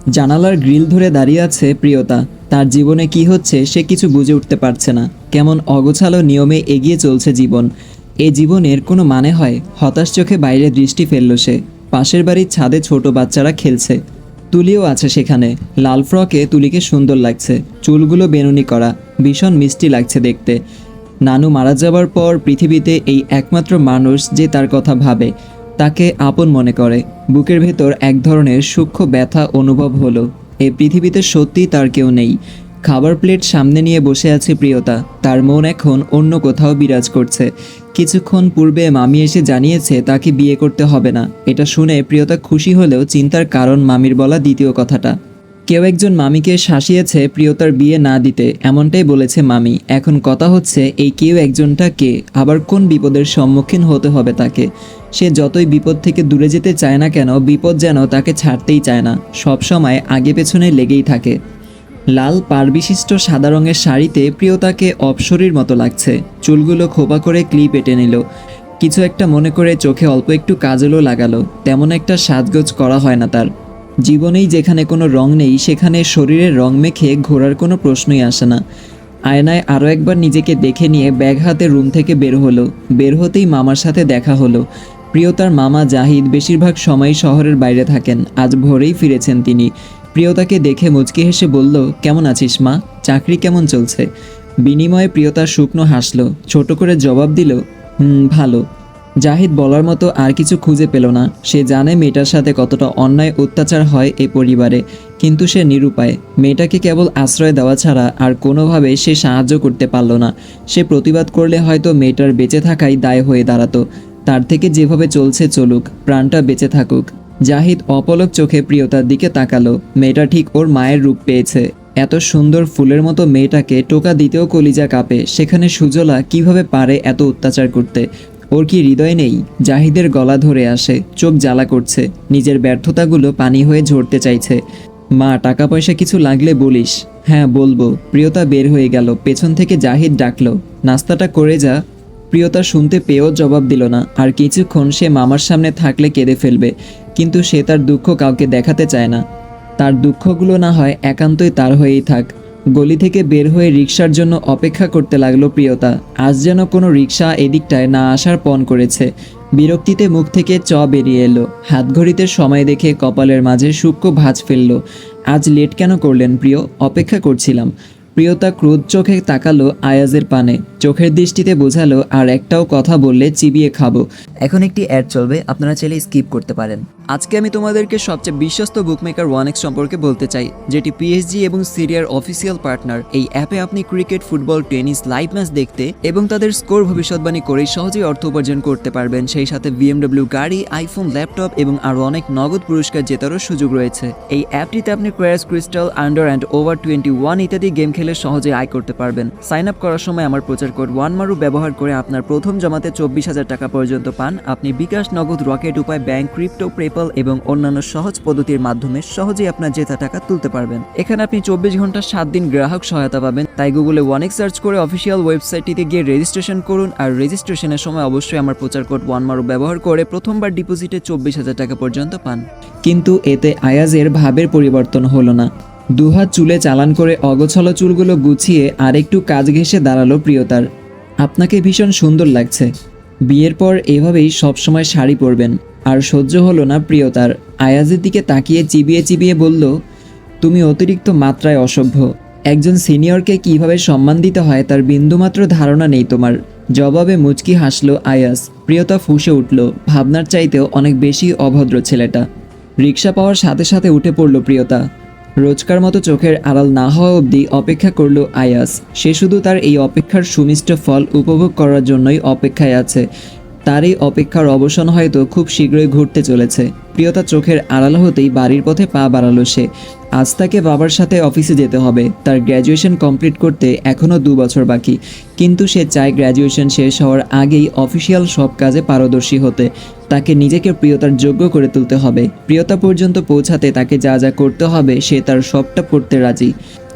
জানালার গ্রিল ধরে দাঁড়িয়ে আছে প্রিয়তা। তার জীবনে কি হচ্ছে সে কিছু বুঝে উঠতে পারছে না। কেমন অগোছালো নিয়মে এগিয়ে চলছে জীবন। এই জীবনের কোনো মানে হয়? হতাশ চোখে বাইরে দৃষ্টি ফেলল সে। পাশের বাড়ির ছাদে ছোট বাচ্চারা খেলছে। তুলিও আছে সেখানে। লাল ফ্রকে তুলিকে সুন্দর লাগছে, চুলগুলো বেনুনি করা, ভীষণ মিষ্টি লাগছে দেখতে। নানু মারা যাবার পর পৃথিবীতে এই একমাত্র মানুষ যে তার কথা ভাবে, তাকে আপন মনে করে। বুকের ভেতর এক ধরনের সূক্ষ্ম ব্যথা অনুভব হলো। এই পৃথিবীতে সত্যিই তার কেউ নেই। খাবার প্লেট সামনে নিয়ে বসে আছে প্রিয়তা। তার মন এখন অন্য কোথাও বিরাজ করছে। কিছুক্ষণ পূর্বে মামি এসে জানিয়েছে তাকে বিয়ে করতে হবে না। এটা শুনে প্রিয়তা খুশি হলেও চিন্তার কারণ মামির বলা দ্বিতীয় কথাটা। কেউ একজন মামিকে শাসিয়েছে প্রিয়তার বিয়ে না দিতে, এমনটাই বলেছে মামি। এখন কথা হচ্ছে এই কেউ একজনটা কে, আবার কোন বিপদের সম্মুখীন হতে হবে তাকে। সে যতই বিপদ থেকে দূরে যেতে চায় না কেন, বিপদ যেন তাকে ছাড়তেই চায় না, সব সময় আগে পেছনে লেগেই থাকে। লাল পাড়বিশিষ্ট সাদা রঙের শাড়িতে প্রিয়তাকে অপ্সরীর মতো লাগছে। চুলগুলো খোপা করে ক্লিপ এঁটে নিল। কিছু একটা মনে করে চোখে অল্প একটু কাজলও লাগালো। তেমন একটা সাজগোজ করা হয় না তার। জীবনেই যেখানে কোনো রং নেই সেখানে শরীরের রং মেখে ঘোরার কোনো প্রশ্নই আসে না। আয়নায় আরও একবার নিজেকে দেখে নিয়ে ব্যাগ হাতে রুম থেকে বের হলো। বের হতেই মামার সাথে দেখা হলো। প্রিয়তার মামা জাহিদ বেশিরভাগ সময়ই শহরের বাইরে থাকেন। আজ ভোরেই ফিরেছেন তিনি। প্রিয়তাকে দেখে মুচকি হেসে বলল, কেমন আছিস মা? চাকরি কেমন চলছে? বিনিময়ে প্রিয়তা শুকনো হাসল। ছোট করে জবাব দিল, ভালো। জাহিদ বলার মতো আর কিছু খুঁজে পেল না। সে জানে মেয়েটার সাথে কতটা অন্যায় অত্যাচার হয় এ পরিবারে, কিন্তু সে নিরুপায়। মেয়েটাকে কেবল আশ্রয় দেওয়া ছাড়া আর কোনোভাবে সে সাহায্য করতে পারল না। সে প্রতিবাদ করলে হয়তো মেয়েটার বেঁচে থাকাই দায় হয়ে দাঁড়াতো। তার থেকে যেভাবে চলছে চলুক, প্রাণটা বেঁচে থাকুক। জাহিদ অপলক চোখে প্রিয়তার দিকে তাকালো। মেয়েটা ঠিক ওর মায়ের রূপ পেয়েছে। এত সুন্দর ফুলের মতো মেয়েটাকে টোকা দিতেও কলিজা কাঁপে, সেখানে সুজলা কিভাবে পারে এত অত্যাচার করতে? ওর কি হৃদয় নেই? জাহিদের গলা ধরে আসে, চোখ জ্বালা করছে। নিজের ব্যর্থতাগুলো পানি হয়ে ঝরতে চাইছে। মা, টাকা পয়সা কিছু লাগলে বলিস। হ্যাঁ বলবো। প্রিয়তা বের হয়ে গেল। পেছন থেকে জাহিদ ডাকলো, নাস্তাটা করে যা। প্রিয়তা শুনতে পেয়েও জবাব দিল না। আর কিছুক্ষণ সে মামার সামনে থাকলে কেঁদে ফেলবে, কিন্তু সে তার দুঃখ কাউকে দেখাতে চায় না। তার দুঃখগুলো না হয় একান্তই তার হয়েই থাক। গলি থেকে বের হয়ে রিকশার জন্য অপেক্ষা করতে লাগলো প্রিয়তা। আজ যেন কোনো রিকশা এদিকটায় না আসার পণ করেছে। বিরক্তিতে মুখ থেকে বেরিয়ে এলো। হাতঘড়িতে সময় দেখে কপালের মাঝে সূক্ষ্ম ভাঁজ ফেলল। আজ লেট কেন করলেন প্রিয়? অপেক্ষা করছিলাম। প্রিয়তা ক্রোধ চোখে তাকালো আয়াজের পানে। চোখের দৃষ্টিতে বোঝালো আর একটাও কথা বললে চিবিয়ে খাবো। এখন একটি অ্যাড চলবে, আপনারা চাইলে স্কিপ করতে পারেন। আজকে আমি তোমাদেরকে সবচেয়ে বিশ্বস্ত বুকমেকার ওয়ানেক্স সম্পর্কে বলতে চাই, যেটি পিএসজি এবং সিরিয়ার অফিসিয়াল পার্টনার। এই অ্যাপে আপনি cricket, football, tennis live match দেখতে এবং তাদের স্কোর ভবিষ্যৎবাণী করে সহজেই অর্থ উপার্জন করতে পারবেন। সেই সাথে বিএমডব্লিউ গাড়ি, আইফোন, ল্যাপটপ এবং আরও অনেক নগদ পুরস্কার জেতারও সুযোগ রয়েছে। এই অ্যাপটিতে আপনি crash, crystal, under and over 21 ইত্যাদি গেম খেলে সহজে আয় করতে পারবেন। সাইন আপ করার সময় আমার প্রচার কোড ওয়ানমারু ব্যবহার করে আপনার প্রথম জমাতে 24,000 টাকা পর্যন্ত পান। আপনি বিকাশ, নগদ, রকেট উপায়, ব্যাংক, ক্রিপ্টো, পেপ্যাল এবং অন্যান্য সহজ পদ্ধতির মাধ্যমে সহজেই আপনার জেতা টাকা তুলতে পারবেন। এখানে আপনি 24 ঘন্টা 7 দিন গ্রাহক সহায়তা পাবেন। তাই গুগলে ওয়ানেক্স সার্চ করে অফিসিয়াল ওয়েবসাইটটিতে গিয়ে রেজিস্ট্রেশন করুন। আর রেজিস্ট্রেশনের সময় অবশ্যই আমার প্রচার কোড ওয়ানমারু ব্যবহার করে প্রথমবার ডিপোজিটে 24,000 টাকা পর্যন্ত পান। কিন্তু এতে আয়াজের ভাবের পরিবর্তন হলো না। দুহাত চুলে চালান করে অগোছালো চুলগুলো গুছিয়ে আরেকটু কাজ ঘেঁষে দাঁড়ালো প্রিয়তার। আপনাকে ভীষণ সুন্দর লাগছে। বিয়ের পর এভাবেই সবসময় শাড়ি পরবেন। আর সহ্য হলো না প্রিয়তার। আয়াজের দিকে তাকিয়ে চিবিয়ে চিবিয়ে বলল, তুমি অতিরিক্ত মাত্রায় অসভ্য। একজন সিনিয়রকে কিভাবে সম্মান দিতে হয় তার বিন্দুমাত্র ধারণা নেই তোমার। জবাবে মুচকি হাসলো আয়াজ। প্রিয়তা ফুঁসে উঠল। ভাবনার চাইতেও অনেক বেশি অভদ্র ছেলেটা। রিকশা পাওয়ার সাথে সাথে উঠে পড়ল প্রিয়তা। রোজকার মতো চোখের আড়াল না হওয়া অবধি অপেক্ষা করলো আয়াস। সে শুধু তার এই অপেক্ষার সুমিষ্ট ফল উপভোগ করার জন্যই অপেক্ষায় আছে। তার এই অপেক্ষার অবসান হয়তো খুব শীঘ্রই ঘটতে চলেছে। প্রিয়তা চোখের আড়াল হতেই বাড়ির পথে পা বাড়ালো সে। আজ তাকে বাবার সাথে অফিসে যেতে হবে। তার গ্র্যাজুয়েশন কমপ্লিট করতে এখনও 2 বছর বাকি, কিন্তু সে চায় গ্র্যাজুয়েশন শেষ হওয়ার আগেই অফিসিয়াল সব কাজে পারদর্শী হতে। তাকে নিজেকে প্রিয়তার যোগ্য করে তুলতে হবে। প্রিয়তা পর্যন্ত পৌঁছাতে তাকে যা যা করতে হবে সে তার সবটা করতে রাজি।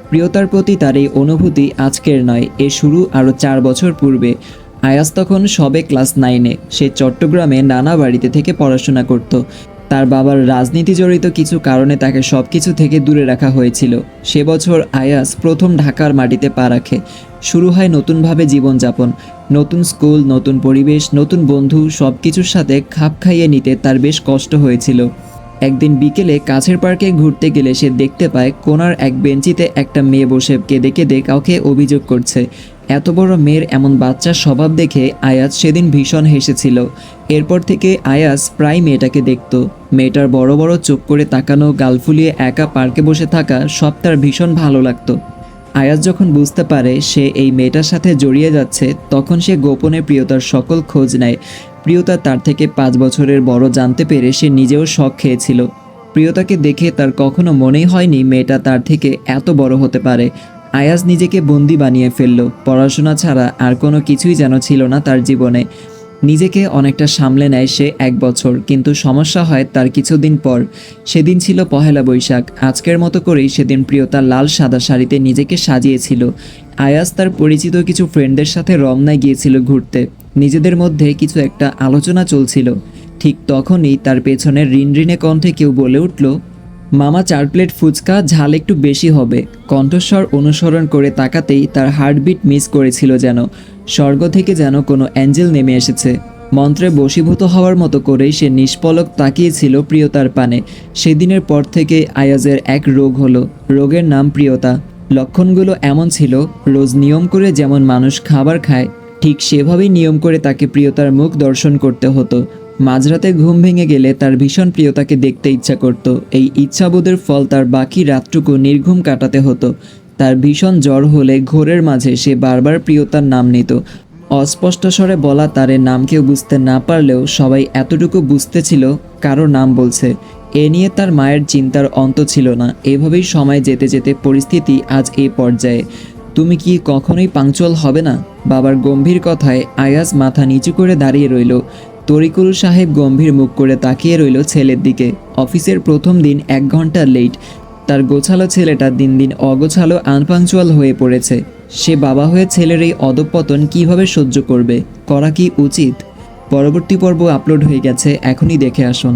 প্রিয়তার প্রতি তার এই অনুভূতি আজকের নয়, এ শুরু আরও 4 বছর পূর্বে। আয়াস তখন সবে ক্লাস 9-এ। সে চট্টগ্রামে নানা বাড়িতে থেকে পড়াশোনা করত। তার বাবার রাজনীতি জড়িত কিছু কারণে তাকে সব কিছু থেকে দূরে রাখা হয়েছিল। সে বছর আয়াস প্রথম ঢাকার মাটিতে পা রাখে। শুরু হয় নতুনভাবে জীবনযাপন, নতুন স্কুল, নতুন পরিবেশ, নতুন বন্ধু, সব কিছুর সাথে খাপ খাইয়ে নিতে তার বেশ কষ্ট হয়েছিল। একদিন বিকেলে কাছের পার্কে ঘুরতে গেলে সে দেখতে পায় কোণার এক বেঞ্চিতে একটা মেয়ে বসে কেঁদে কেঁদে কাউকে অভিযোগ করছে। এত বড় মেয়ের এমন বাচ্চার স্বভাব দেখে আয়াস সেদিন ভীষণ হেসেছিল। এরপর থেকে আয়াস প্রায় মেয়েটাকে দেখত। মেয়েটার বড় বড় চোখ করে তাকানো, গাল ফুলিয়ে একা পার্কে বসে থাকা সব তার ভীষণ ভালো লাগতো। আয়াস যখন বুঝতে পারে সে এই মেয়েটার সাথে জড়িয়ে যাচ্ছে, তখন সে গোপনে প্রিয়তার সকল খোঁজ নেয়। প্রিয়তা তার থেকে 5 বছরের বড় জানতে পেরে সে নিজেও শক খেয়েছিল। প্রিয়তাকে দেখে তার কখনো মনেই হয়নি মেয়েটা তার থেকে এত বড় হতে পারে। আয়াস নিজেকে বন্দি বানিয়ে ফেলল। পড়াশোনা ছাড়া আর কোনো কিছুই যেন ছিল না তার জীবনে। নিজেকে অনেকটা সামলে নেয় সে 1 বছর, কিন্তু সমস্যা হয় তার কিছুদিন পর। সেদিন ছিল পহেলা বৈশাখ। আজকের মতো করেই সেদিন প্রিয়তা লাল সাদা শাড়িতে নিজেকে সাজিয়েছিল। আয়াস তার পরিচিত কিছু ফ্রেন্ডদের সাথে রমনায় গিয়েছিল ঘুরতে। নিজেদের মধ্যে কিছু একটা আলোচনা চলছিল। ঠিক তখনই তার পেছনে রিনরিনে কণ্ঠে কেউ বলে উঠল, মামা 4 প্লেট ফুচকা, ঝাল একটু বেশি হবে। কণ্ঠস্বর অনুসরণ করে তাকাতেই তার হার্টবিট মিস করেছিল যেন। স্বর্গ থেকে যেন কোনো অ্যাঞ্জেল নেমে এসেছে। মন্ত্রে বশীভূত হওয়ার মতো করেই সে নিষ্পলক তাকিয়েছিল প্রিয়তার পানে। সেদিনের পর থেকে আয়াজের এক রোগ হলো। রোগের নাম প্রিয়তা। লক্ষণগুলো এমন ছিল, রোজ নিয়ম করে যেমন মানুষ খাবার খায়, ঠিক সেভাবেই নিয়ম করে তাকে প্রিয়তার মুখ দর্শন করতে হতো। মাঝরাতে ঘুম ভেঙে গেলে তার ভীষণ প্রিয়তাকে দেখতে ইচ্ছা করত। এই ইচ্ছাবোধের ফল তার বাকি রাতটুকু নির্ঘুম কাটাতে হতো। তার ভীষণ জ্বর হলে ঘোরের মাঝে সে বারবার প্রিয়তার নাম নিত। অস্পষ্ট স্বরে বলা তার এ নাম কেউ বুঝতে না পারলেও সবাই এতটুকু বুঝতেছিল কারো নাম বলছে। এ নিয়ে তার মায়ের চিন্তার অন্ত ছিল না। এভাবেই সময় যেতে যেতে পরিস্থিতি আজ এই পর্যায়ে। তুমি কি কখনোই পাংচুয়াল হবে না? বাবার গম্ভীর কথায় আয়াজ মাথা নিচু করে দাঁড়িয়ে রইল। তরিকুল সাহেব গম্ভীর মুখ করে তাকিয়ে রইল ছেলের দিকে। অফিসের প্রথম দিন 1 ঘন্টা লেট। তার গোছালো ছেলেটা দিন দিন অগোছালো, আনপাংচুয়াল হয়ে পড়েছে। সে বাবা হয়ে ছেলের এই অধঃপতন কিভাবে সহ্য করবে? করা কি উচিত? পরবর্তী পর্ব আপলোড হয়ে গেছে, এখনই দেখে আসুন।